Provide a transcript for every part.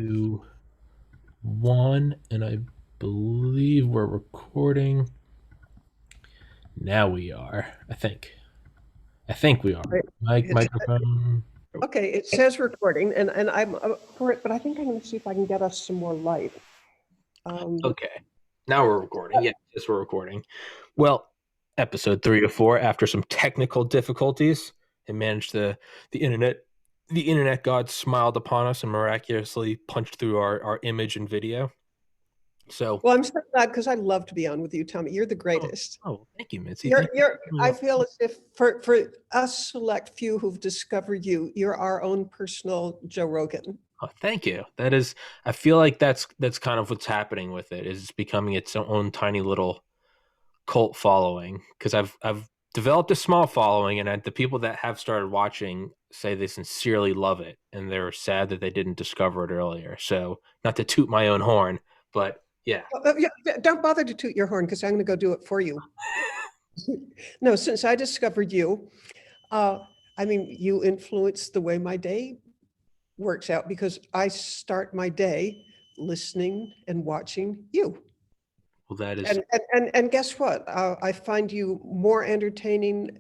Two, one, and I believe we're recording. Now we are. I think we are. Right. It's Microphone. okay. It says recording, and I'm up for it, but I think I'm going to see if I can get us some more light. Um, Okay. Now we're recording. Yes, we're recording. Well, episode 3 or 4. After some technical difficulties, it managed the internet. The internet god smiled upon us and miraculously punched through our image and video. So, well, I'm so glad because I love to be on with you, Tommy. You're the oh, greatest. oh, thank you, Mitzi. Thank you. I feel as if for us select few who've discovered you, you're our own personal Joe Rogan. Oh, thank you. That is, I feel like that's kind of what's happening with it. Is it's becoming its own tiny little cult following. Because I've developed a small following, and the people that have started watching say they sincerely love it, and they're sad that they didn't discover it earlier. So, not to toot my own horn, but yeah, Yeah, don't bother to toot your horn because I'm going to go do it for you. No, since I discovered you, uh, I mean, you influenced the way my day works out because I start my day listening and watching you. well, that is And guess what? I find you more entertaining,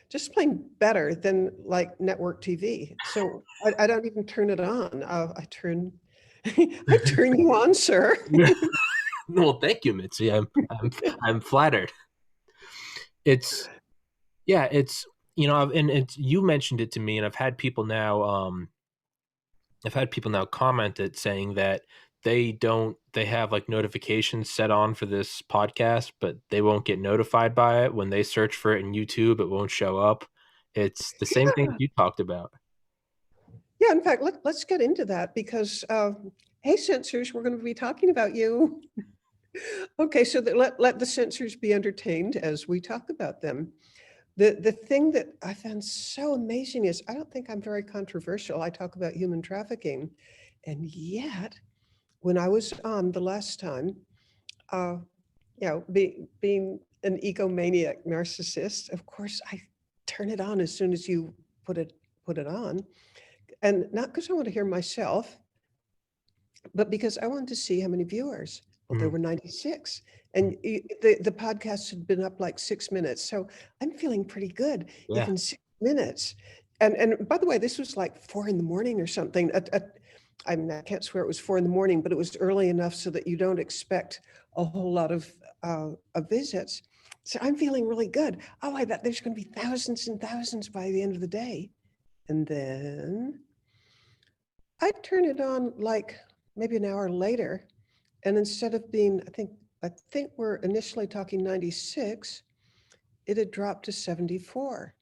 just plain better than like network TV. So I don't even turn it on. I turn I turn you on, sir. well, thank you, Mitzi. I'm flattered. It's yeah, it's and it's you mentioned it to me, and I've had people now comment it saying that they have like notifications set on for this podcast, but they won't get notified by it. When they search for it in YouTube, it won't show up. It's the same thing Yeah, you talked about. yeah. In fact, let's get into that because hey, censors, we're going to be talking about you. Okay, so let the censors be entertained as we talk about them. The thing that I found so amazing is I don't think I'm very controversial. I talk about human trafficking, and yet when I was on the last time, uh, being an egomaniac narcissist, of course I turn it on as soon as you put it put it on, and not because I want to hear myself, but because I wanted to see how many viewers. Well, there Mm, were 96, mm, and the podcast had been up like 6 minutes, so I'm feeling pretty good, yeah, even 6 minutes. And by the way, this was like 4 in the morning or something. I mean, I can't swear it was 4 in the morning, but it was early enough so that you don't expect a whole lot of visits. So I'm feeling really good. Oh, I bet there's going to be thousands and thousands by the end of the day. And then I turn it on like maybe an hour later, and instead of being, I think we're initially talking 96, it had dropped to 74.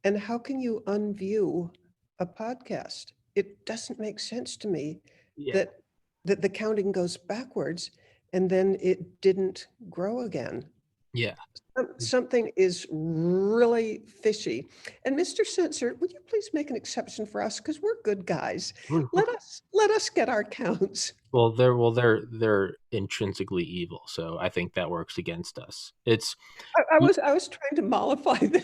And how can you unview a podcast? It doesn't make sense to me yeah, that that the counting goes backwards and then it didn't grow again. yeah. Something is really fishy. And Mr. Censor, would you please make an exception for us? Because we're good guys. Let us get our counts. They're intrinsically evil, so I think that works against us. It's I was trying to mollify them.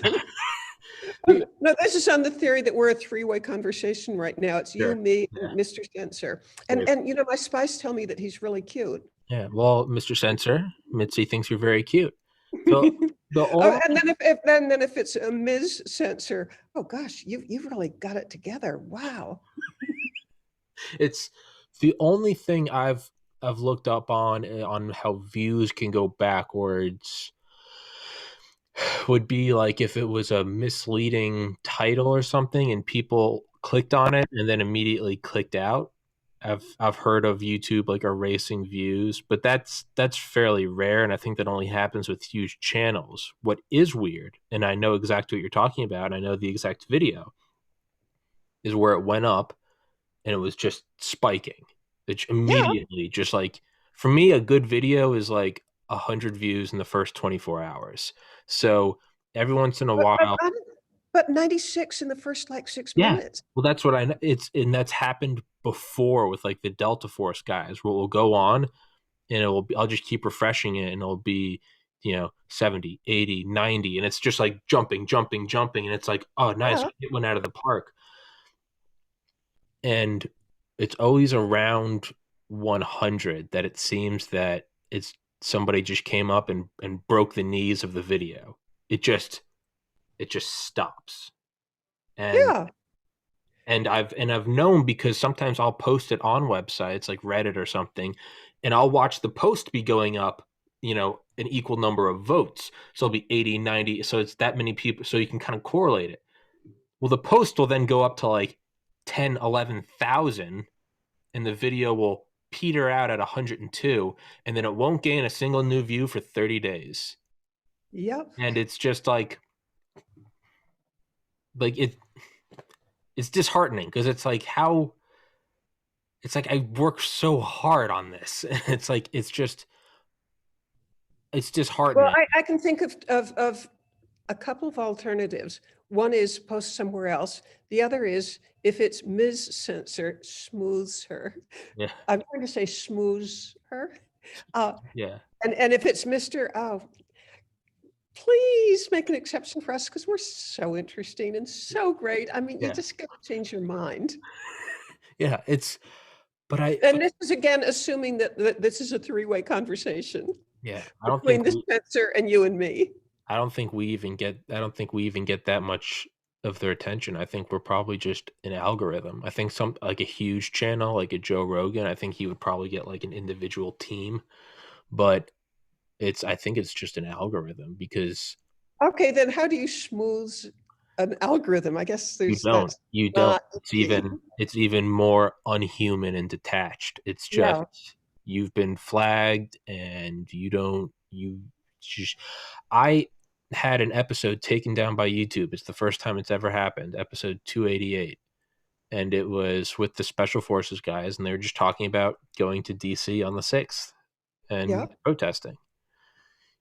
the No, this is on the theory that we're a three-way conversation right now. It's you, sure, me, yeah, and Mr. Censor. And great. and you know, my spies tell me that he's really cute. Yeah. Well, Mr. Censor, Mitzi thinks you're very cute. The the Oh, only and then if it's a Ms. Censor, oh gosh, you've really got it together. Wow. it's the only thing I've looked up on how views can go backwards would be like if it was a misleading title or something and people clicked on it and then immediately clicked out. I've heard of YouTube like erasing views, but that's fairly rare, and I think that only happens with huge channels. What is weird, and I know exactly what you're talking about, and I know the exact video, is where it went up and it was just spiking. It's Yeah. immediately just like for me, a good video is like 100 views in the first 24 hours. So every once in a But but while, I don't- but 96 in the first like six yeah. minutes. Well, that's what I know. It's and that's happened before with like the Delta Force guys, where we'll go on and I'll just keep refreshing it and it'll be 70, 80, 90, and it's just like jumping, jumping, jumping, and it's like, oh, nice, Yeah. it went out of the park. And it's always around 100 that it seems that it's somebody just came up and broke the knees of the video. It just stops. And Yeah. I've known because sometimes I'll post it on websites like Reddit or something, and I'll watch the post be going up, an equal number of votes. So it'll be 80, 90. So it's that many people. So you can kind of correlate it. Well, the post will then go up to like 10, 11,000, and the video will peter out at 102, and then it won't gain a single new view for 30 days. Yep. And it's just like it's disheartening because it's like I worked so hard on this. It's Well, disheartening. I can think of a couple of alternatives. One is post somewhere else. The other is if it's Ms. Censor, smooths her. Yeah. I'm trying to say smooths her. Uh, Yeah. and if it's Mr. Oh, please make an exception for us because we're so interesting and so great. I mean, you Yeah. just got to change your mind. Yeah. But And this is again assuming that this is a three-way conversation yeah, between the censor and you and me. I don't think we even get that much of their attention. I think we're probably just an algorithm. I think some like a huge channel like a Joe Rogan, I think he would probably get like an individual team, but I think it's just an algorithm because Okay, then how do you smooth an algorithm? I guess that's you don't. not easy. It's even more unhuman and detached. It's Yeah, just you've been flagged and you just I had an episode taken down by YouTube. It's the first time it's ever happened. Episode 288. And it was with the special forces guys and they were just talking about going to DC on the 6th yeah. and protesting.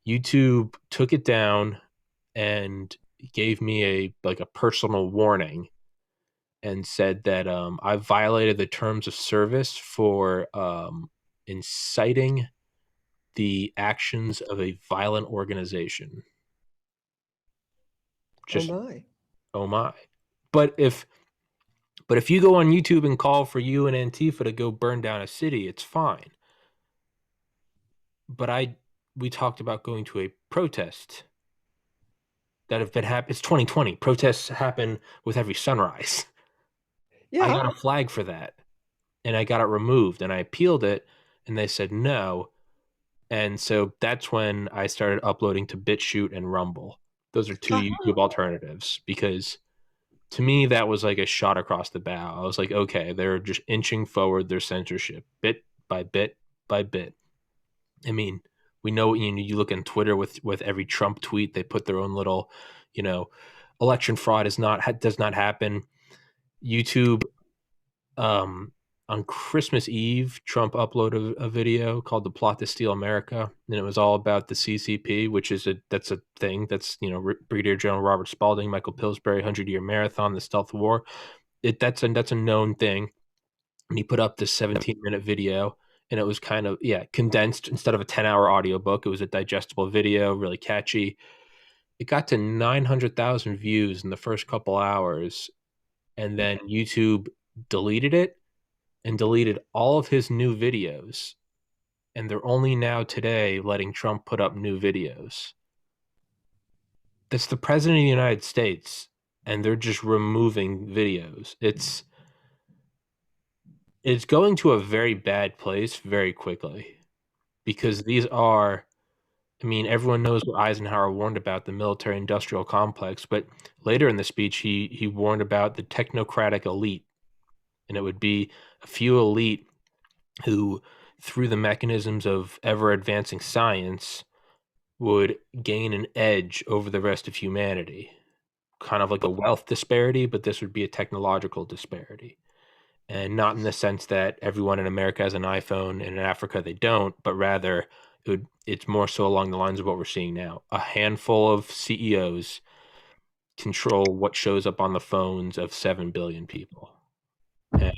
YouTube took it down and gave me a personal warning and said that I violated the terms of service for inciting the actions of a violent organization. Oh Just my. oh my! But if you go on YouTube and call for you and Antifa to go burn down a city, it's fine. But we talked about going to a protest that have been happening. It's 2020. Protests happen with every sunrise. I Yeah. got a flag for that, and I got it removed, and I appealed it, and they said no. And so that's when I started uploading to BitChute and Rumble. Those are two Uh-huh. YouTube alternatives because to me that was like a shot across the bow. I was like, okay, they're just inching forward their censorship bit by bit by bit. I mean, we know you look on Twitter with every Trump tweet, they put their own little, you know, election fraud does not happen. YouTube um, on Christmas Eve, Trump uploaded a video called "The Plot to Steal America," and it was all about the CCP, which is that's a thing. That's Brigadier General Robert Spalding, Michael Pillsbury, 100-Year Marathon, the Stealth War. That's a known thing. And he put up this 17-minute video, and it was kind of condensed instead of a 10-hour audiobook. It was a digestible video, really catchy. It got to 900,000 views in the first couple hours, and then YouTube deleted it and deleted all of his new videos. And they're only now today letting Trump put up new videos. That's the president of the United States, and they're just removing videos. It's going to a very bad place very quickly because these are. I mean, everyone knows what Eisenhower warned about the military industrial complex, but later in the speech, he warned about the technocratic elite, and it would be a few elite who, through the mechanisms of ever advancing science, would gain an edge over the rest of humanity. Kind of like a wealth disparity, but this would be a technological disparity. And not in the sense that everyone in America has an iPhone and in Africa they don't, but rather it's more so along the lines of what we're seeing now. A handful of CEOs control what shows up on the phones of 7 billion people. And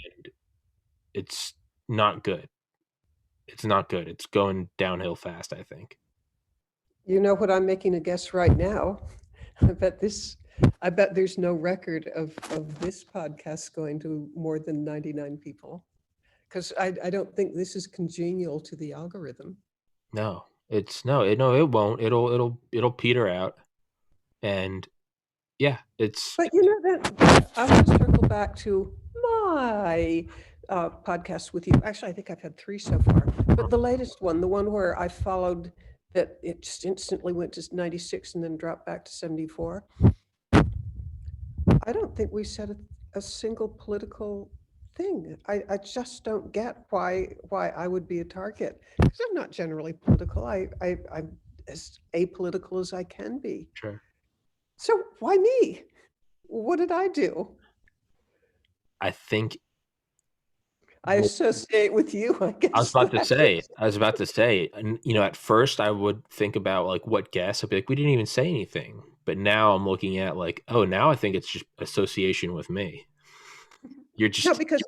it's not good. It's not good. It's going downhill fast, I think. You know what? I'm making a guess right now. I bet this, I bet there's no record of this podcast going to more than 99 people. because I don't think this is congenial to the algorithm. No, it won't. It'll peter out. And yeah, it's But you know that I want to circle back to my podcast with you. Actually, I think I've had 3 so far. But the latest one, the one where I followed that it just instantly went to 96 and then dropped back to 74. I don't think we said a single political thing. I just don't get why I would be a target, because I'm not generally political. I'm as apolitical as I can be. sure. So why me? What did I do? I think I associate with you, I I was guess. about to say, and at first I would think about like what guess. I'd be like, we didn't even say anything. But now I'm looking at like, oh, now I think it's just association with me. You're No, just because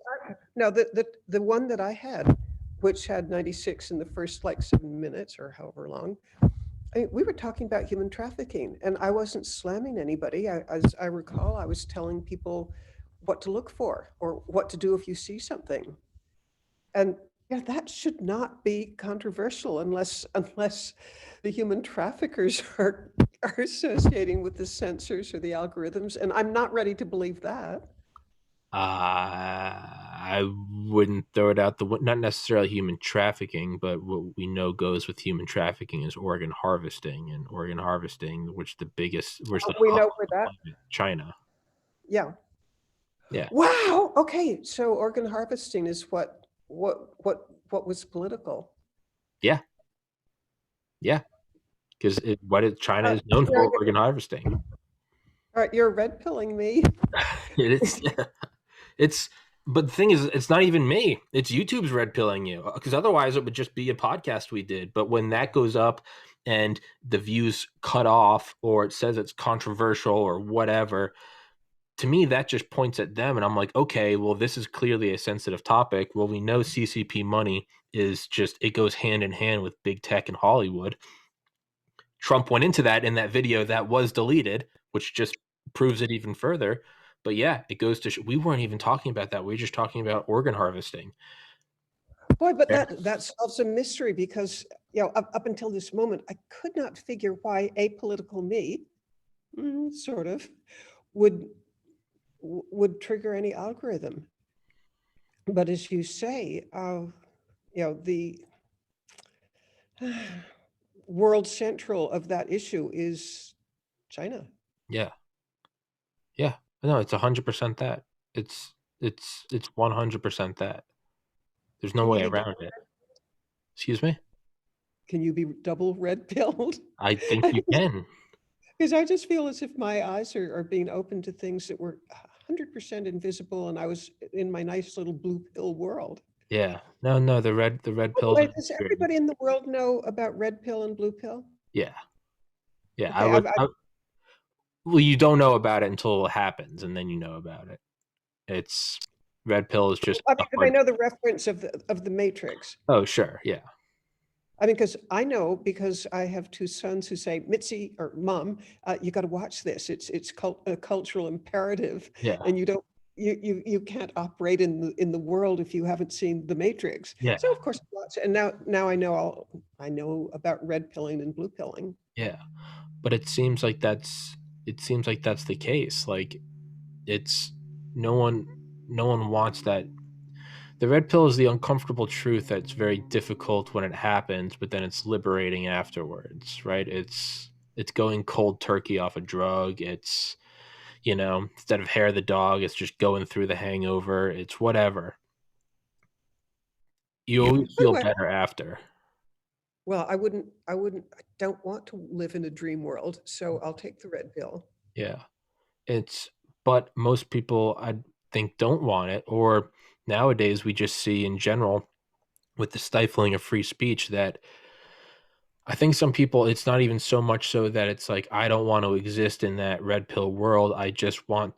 no, the one that I had, which had 96 in the first like 7 minutes or however long, I mean, we were talking about human trafficking, and I wasn't slamming anybody. As I recall, I was telling people what to look for or what to do if you see something. And yeah, that should not be controversial unless the human traffickers are associating with the sensors or the algorithms. And I'm not ready to believe that. I wouldn't throw it out not necessarily human trafficking, but what we know goes with human trafficking is organ harvesting, and organ harvesting, which the We hub know where of that. China. Yeah. Yeah, Wow. Okay. So organ harvesting is what was political. yeah, yeah. Because China is known You're, for organ harvesting. all right, you're red pilling me. It's it's but the thing is, it's not even me. It's YouTube's red pilling you, because otherwise it would just be a podcast we did. But when that goes up and the views cut off, or it says it's controversial or whatever, to me that just points at them, and I'm like, okay, well, this is clearly a sensitive topic. Well, we know CCP money it goes hand in hand with big tech and Hollywood. Trump went into that in that video that was deleted, which just proves it even further. But yeah, it goes to we weren't even talking about that. We were just talking about organ harvesting. Boy, but Yeah. that solves a mystery, because up until this moment, I could not figure why apolitical me, sort of, would trigger any algorithm. But as you say, the world central of that issue is China. Yeah. Yeah. No, it's 100% that. It's 100% that. There's no Can you way be around it. Excuse me? double red pilled? I think you can. Because I just feel as if my eyes are being open to things that were 100% invisible, and I was in my nice little blue pill world. Yeah. No, the red By the pills way, are does scary. everybody in the world know about red pill and blue pill? Yeah. Yeah, Okay, well, you don't know about it until it happens, and then you know about it. It's red pill is just a because I hard. know the reference of the Matrix. Oh, sure. Yeah. I mean, because I know, because I have 2 sons who say, Mitzi or Mom, you got to watch this. It's a cultural imperative, Yeah. and you can't operate in the world if you haven't seen the Matrix. Yeah. So of course, I watch it. And now I know about red pilling and blue pilling. Yeah. But it seems like that's the case. Like, it's no one no one wants that. The red pill is the uncomfortable truth that's very difficult when it happens, but then it's liberating afterwards, right? It's going cold turkey off a drug. It's, instead of hair of the dog, it's just going through the hangover. It's whatever. You always By the feel way, better after. well, I don't want to live in a dream world, so I'll take the red pill. Yeah. But most people, I think, don't want it. Or nowadays, we just see in general with the stifling of free speech that I think some people, it's not even so much so that it's like, I don't want to exist in that red pill world. Um, I just want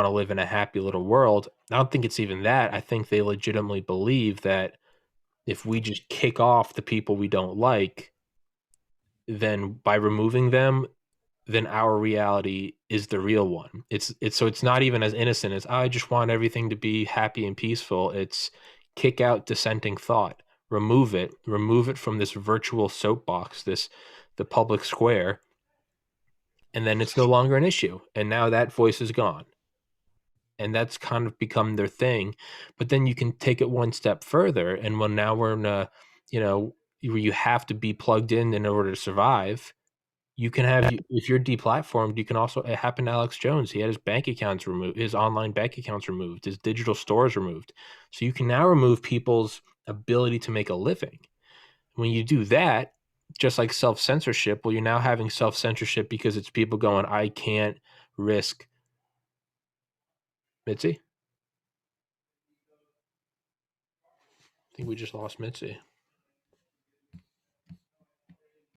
to live in a happy little world. I don't think it's even that. I think they legitimately believe that if we just kick off the people we don't like, then by removing them, then our reality is the real one. It's not even as innocent as I just want everything to be happy and peaceful. It's kick out dissenting thought, remove it from this virtual soapbox, the public square, and then it's no longer an issue. And now that voice is gone. And that's kind of become their thing. But then you can take it one step further, and when now we're in a, where you have to be plugged in order to survive. You can have, if you're deplatformed, you can also, it happened to Alex Jones. He had his bank accounts removed, his online bank accounts removed, his digital stores removed. So you can now remove people's ability to make a living. When you do that, just like self-censorship, well, you're now having self-censorship because it's people going, I can't risk. Mitzi? I think we just lost Mitzi.